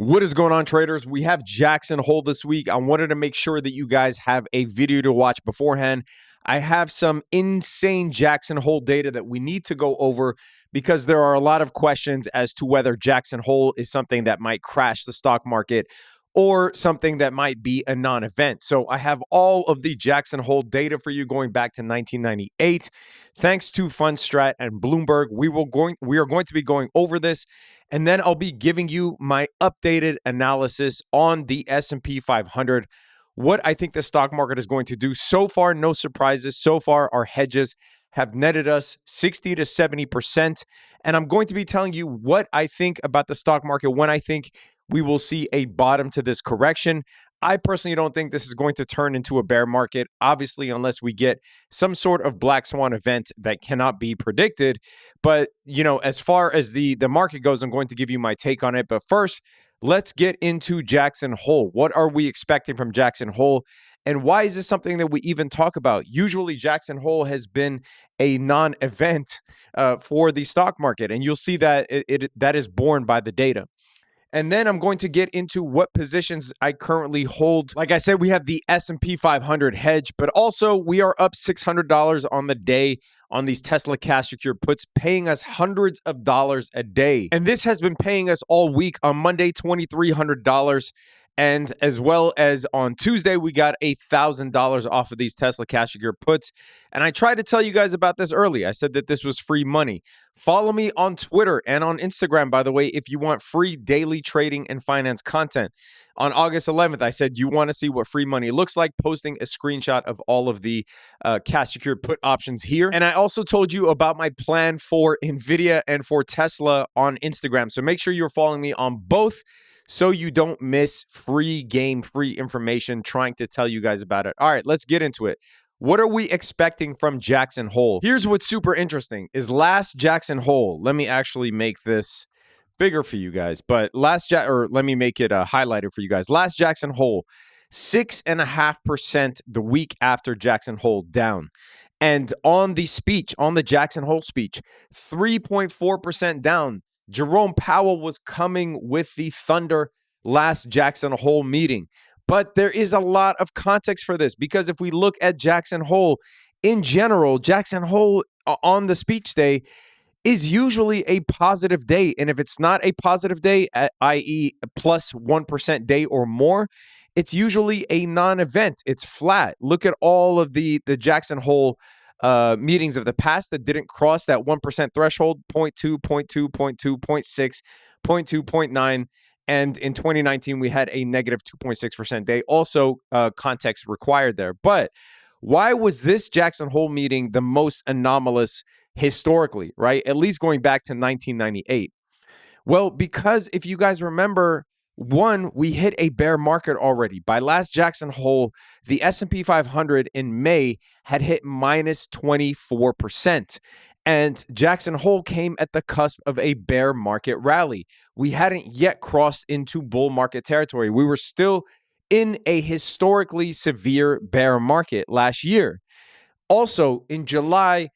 What is going on, traders? We have Jackson Hole this week. I wanted to make sure that you guys have a video to watch beforehand. I have some insane Jackson Hole data that we need to go over because there are a lot of questions as to whether Jackson Hole is something that might crash the stock market or something that might be a non-event. So I have all of the Jackson Hole data for you going back to 1998. Thanks to Fundstrat and Bloomberg, we are going to be going over this, and then I'll be giving you my updated analysis on the S&P 500, what I think the stock market is going to do. So far, no surprises. So far, our hedges have netted us 60 to 70%. And I'm going to be telling you what I think about the stock market, when I think we will see a bottom to this correction. I personally don't think this is going to turn into a bear market, obviously, unless we get some sort of black swan event that cannot be predicted. But, as far as the market goes, I'm going to give you my take on it. But first, let's get into Jackson Hole. What are we expecting from Jackson Hole? And why is this something that we even talk about? Usually, Jackson Hole has been a non-event for the stock market, and you'll see that that is borne by the data. And then I'm going to get into what positions I currently hold. Like I said, we have the S&P 500 hedge, but also we are up $600 on the day on these Tesla cash secure puts, paying us hundreds of dollars a day. And this has been paying us all week. On Monday, $2,300. And as well as on Tuesday, we got $1,000 off of these Tesla cash secure puts. And I tried to tell you guys about this early. I said that this was free money. Follow me on Twitter and on Instagram, by the way, if you want free daily trading and finance content. On August 11th, I said, you want to see what free money looks like, posting a screenshot of all of the cash secured put options here. And I also told you about my plan for NVIDIA and for Tesla on Instagram. So make sure you're following me on both, so you don't miss free information trying to tell you guys about it. All right, let's get into it. What are we expecting from Jackson Hole? Here's what's super interesting is last Jackson Hole. Let me actually make this bigger for you guys, but let me make it highlighted for you guys. Last Jackson Hole, 6.5% the week after Jackson Hole down. And on the Jackson Hole speech, 3.4% down. Jerome Powell was coming with the thunder last Jackson Hole meeting. But there is a lot of context for this, because if we look at Jackson Hole in general, Jackson Hole on the speech day is usually a positive day. And if it's not a positive day, i.e. plus 1% day or more, it's usually a non-event. It's flat. Look at all of the Jackson Hole meetings of the past that didn't cross that 1% threshold, 0.2, 0.2, 0.2, 0.6, 0.2, 0.9. And in 2019, we had a negative 2.6% day. Also, context required there. But why was this Jackson Hole meeting the most anomalous historically, right? At least going back to 1998. Well, because if you guys remember, one, we hit a bear market already. By last Jackson Hole, the S&P 500 in May had hit minus 24%. And Jackson Hole came at the cusp of a bear market rally. We hadn't yet crossed into bull market territory. We were still in a historically severe bear market last year. Also, in July,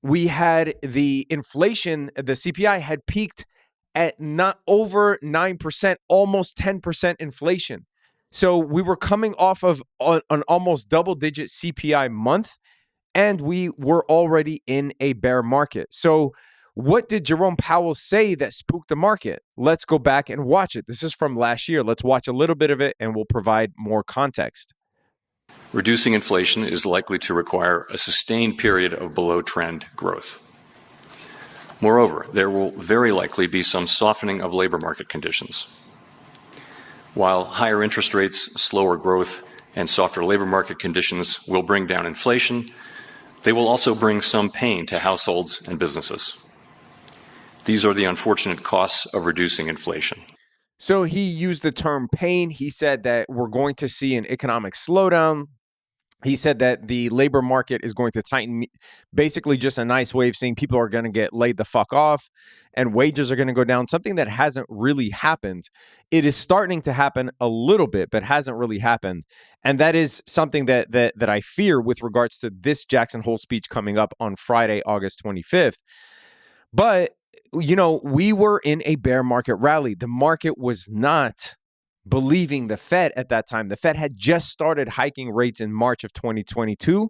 we had the inflation, the CPI had peaked at not over 9%, almost 10% inflation. So we were coming off of an almost double-digit CPI month, and we were already in a bear market. So what did Jerome Powell say that spooked the market? Let's go back and watch it. This is from last year. Let's watch a little bit of it, and we'll provide more context. Reducing inflation is likely to require a sustained period of below-trend growth. Moreover, there will very likely be some softening of labor market conditions. While higher interest rates, slower growth, and softer labor market conditions will bring down inflation, they will also bring some pain to households and businesses. These are the unfortunate costs of reducing inflation. So he used the term pain. He said that we're going to see an economic slowdown. He said that the labor market is going to tighten, basically just a nice way of saying people are going to get laid the fuck off and wages are going to go down, something that hasn't really happened. It is starting to happen a little bit, but hasn't really happened. And that is something that I fear with regards to this Jackson Hole speech coming up on Friday, August 25th. But we were in a bear market rally. The market was not believing the Fed at that time. The Fed had just started hiking rates in March of 2022.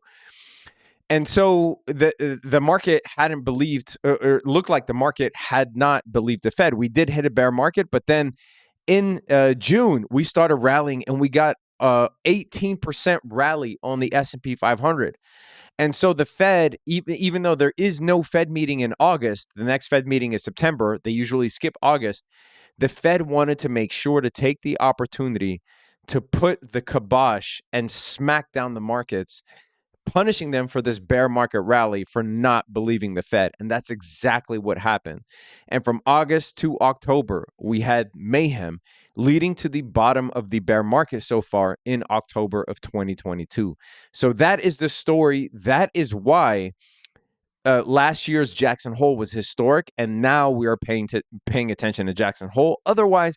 And so the market hadn't believed, or looked like the market had not believed the Fed. We did hit a bear market, but then in June, we started rallying and we got 18% rally on the S&P 500. And so the Fed, even though there is no Fed meeting in August, the next Fed meeting is September, they usually skip August, the Fed wanted to make sure to take the opportunity to put the kibosh and smack down the markets, punishing them for this bear market rally for not believing the Fed. And that's exactly what happened. And from August to October, we had mayhem leading to the bottom of the bear market so far in October of 2022. So that is the story. That is why last year's Jackson Hole was historic. And now we are paying attention to Jackson Hole. Otherwise,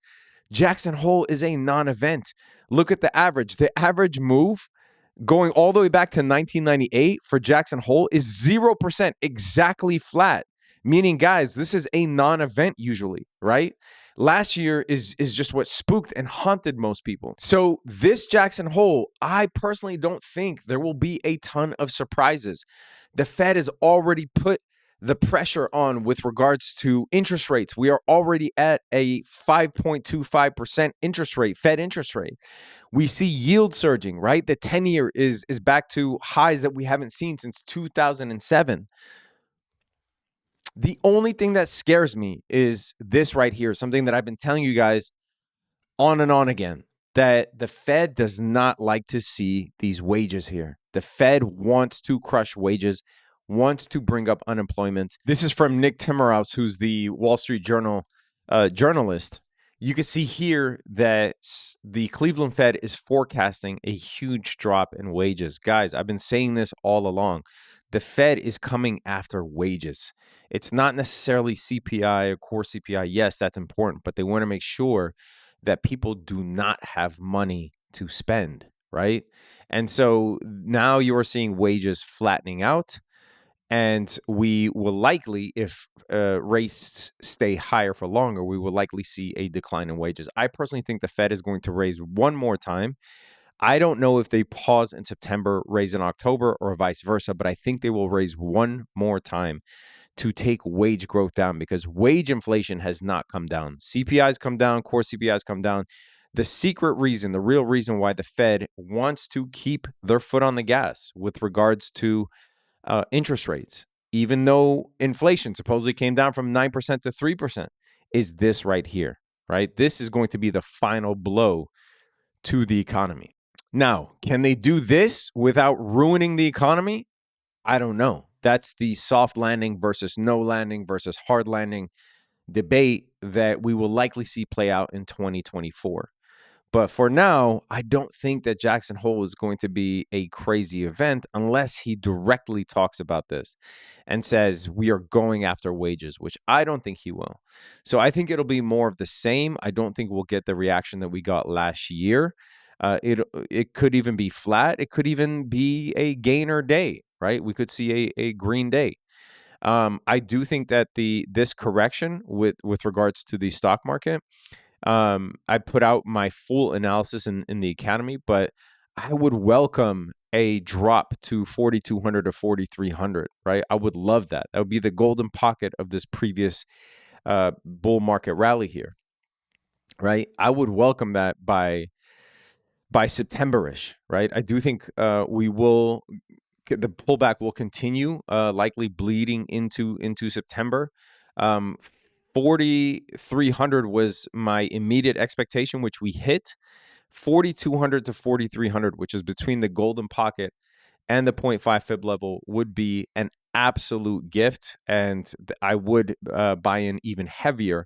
Jackson Hole is a non-event. Look at the average. The average move going all the way back to 1998 for Jackson Hole is 0%, exactly flat. Meaning, guys, this is a non-event usually, right? Last year is just what spooked and haunted most people. So this Jackson Hole, I personally don't think there will be a ton of surprises. The Fed has already put the pressure on with regards to interest rates. We are already at a 5.25% interest rate, Fed interest rate. We see yield surging, right? The 10-year is back to highs that we haven't seen since 2007. The only thing that scares me is this right here, something that I've been telling you guys on and on again, that the Fed does not like to see these wages here. The Fed wants to crush wages, wants to bring up unemployment. This is from Nick Timiraos, who's the Wall Street Journal journalist. You can see here that the Cleveland Fed is forecasting a huge drop in wages. Guys, I've been saying this all along. The Fed is coming after wages. It's not necessarily CPI or core CPI. Yes, that's important, but they want to make sure that people do not have money to spend, right? And so now you are seeing wages flattening out. And we will likely, if rates stay higher for longer, we will likely see a decline in wages. I personally think the Fed is going to raise one more time. I don't know if they pause in September, raise in October, or vice versa, but I think they will raise one more time to take wage growth down, because wage inflation has not come down. CPI has come down, core CPI has come down. The secret reason, the real reason why the Fed wants to keep their foot on the gas with regards to interest rates, even though inflation supposedly came down from 9% to 3%, is this right here, right? This is going to be the final blow to the economy. Now, can they do this without ruining the economy? I don't know. That's the soft landing versus no landing versus hard landing debate that we will likely see play out in 2024. But for now, I don't think that Jackson Hole is going to be a crazy event unless he directly talks about this and says we are going after wages, which I don't think he will. So I think it'll be more of the same. I don't think we'll get the reaction that we got last year. It could even be flat. It could even be a gainer day, right? We could see a green day. I do think that this correction with regards to the stock market, I put out my full analysis in the Academy, but I would welcome a drop to 4,200 to 4,300, right? I would love that. That would be the golden pocket of this previous bull market rally here, right? I would welcome that by September-ish, right? I do think the pullback will continue, likely bleeding into September. 4,300 was my immediate expectation, which we hit. 4,200 to 4,300, which is between the golden pocket and the 0.5 fib level, would be an absolute gift. And I would buy in even heavier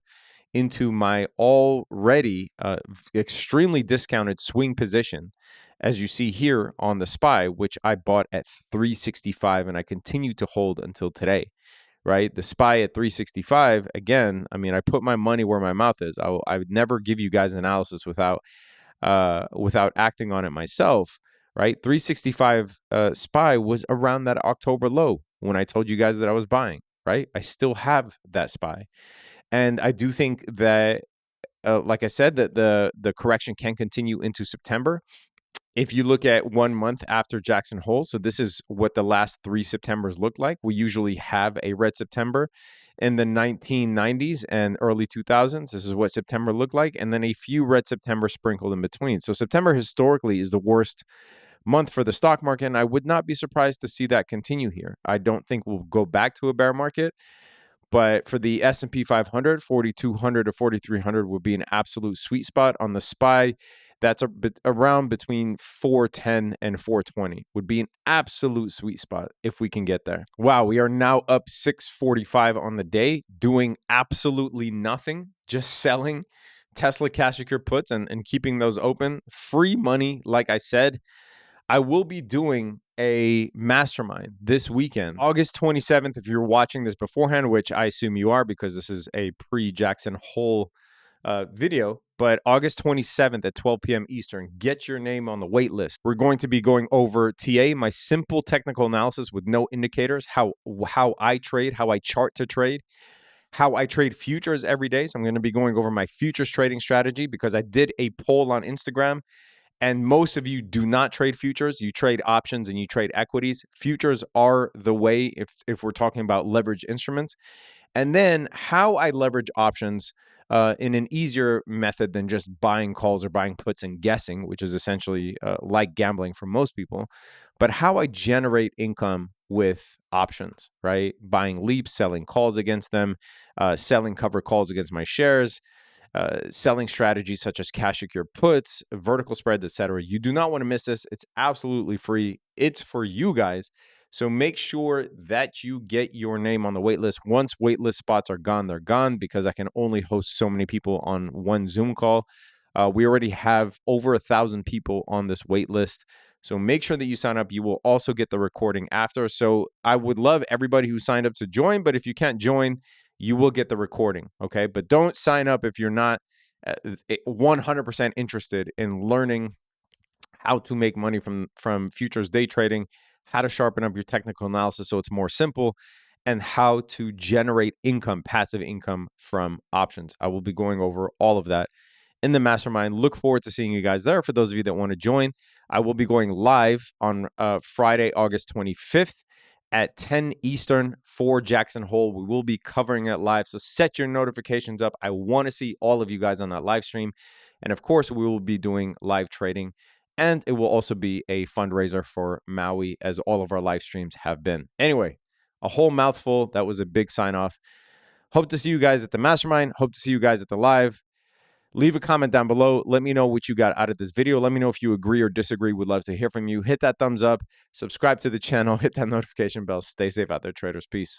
into my already extremely discounted swing position, as you see here on the SPY, which I bought at 365 and I continue to hold until today. Right, the SPY at 365. Again, I mean, I put my money where my mouth is. I would never give you guys analysis without acting on it myself. Right, 365 SPY was around that October low when I told you guys that I was buying. right? I still have that SPY. And I do think that, like I said, that the correction can continue into September. If you look at 1 month after Jackson Hole, so this is what the last 3 Septembers looked like. We usually have a red September in the 1990s and early 2000s. This is what September looked like, and then a few red September sprinkled in between. So September historically is the worst month for the stock market, and I would not be surprised to see that continue here. I don't think we'll go back to a bear market, but for the S&P 500, 4,200 to 4,300 would be an absolute sweet spot. On the SPY, that's around between 410 and 420 would be an absolute sweet spot if we can get there. Wow, we are now up 645 on the day, doing absolutely nothing, just selling Tesla cash secure puts and keeping those open. Free money, like I said. I will be doing a mastermind this weekend, August 27th. If you're watching this beforehand, which I assume you are because this is a pre-Jackson Hole video, but August 27th at 12 p.m. Eastern, get your name on the wait list. We're going to be going over TA, my simple technical analysis with no indicators, how I trade, how I chart to trade, how I trade futures every day. So I'm going to be going over my futures trading strategy because I did a poll on Instagram. And most of you do not trade futures. You trade options and you trade equities. Futures are the way if we're talking about leverage instruments. And then how I leverage options in an easier method than just buying calls or buying puts and guessing, which is essentially like gambling for most people. But how I generate income with options, right? Buying leaps, selling calls against them, selling cover calls against my shares, selling strategies such as cash secure puts, vertical spreads, etc. You do not want to miss this. It's absolutely free. It's for you guys. So make sure that you get your name on the wait list. Once wait list spots are gone, they're gone because I can only host so many people on one Zoom call. We already have over 1,000 people on this wait list. So make sure that you sign up. You will also get the recording after. So I would love everybody who signed up to join, but if you can't join, you will get the recording, okay? But don't sign up if you're not 100% interested in learning how to make money from futures day trading, how to sharpen up your technical analysis so it's more simple, and how to generate income, passive income from options. I will be going over all of that in the mastermind. Look forward to seeing you guys there. For those of you that want to join, I will be going live on Friday, August 25th. At 10 Eastern for Jackson Hole. We will be covering it live, so set your notifications up. I want to see all of you guys on that live stream. And of course, we will be doing live trading, and it will also be a fundraiser for Maui, as all of our live streams have been. Anyway, a whole mouthful. That was a big sign off. Hope to see you guys at the mastermind. Hope to see you guys at the live. Leave a comment down below. Let me know what you got out of this video. Let me know if you agree or disagree. Would love to hear from you. Hit that thumbs up, subscribe to the channel, hit that notification bell. Stay safe out there, traders. Peace.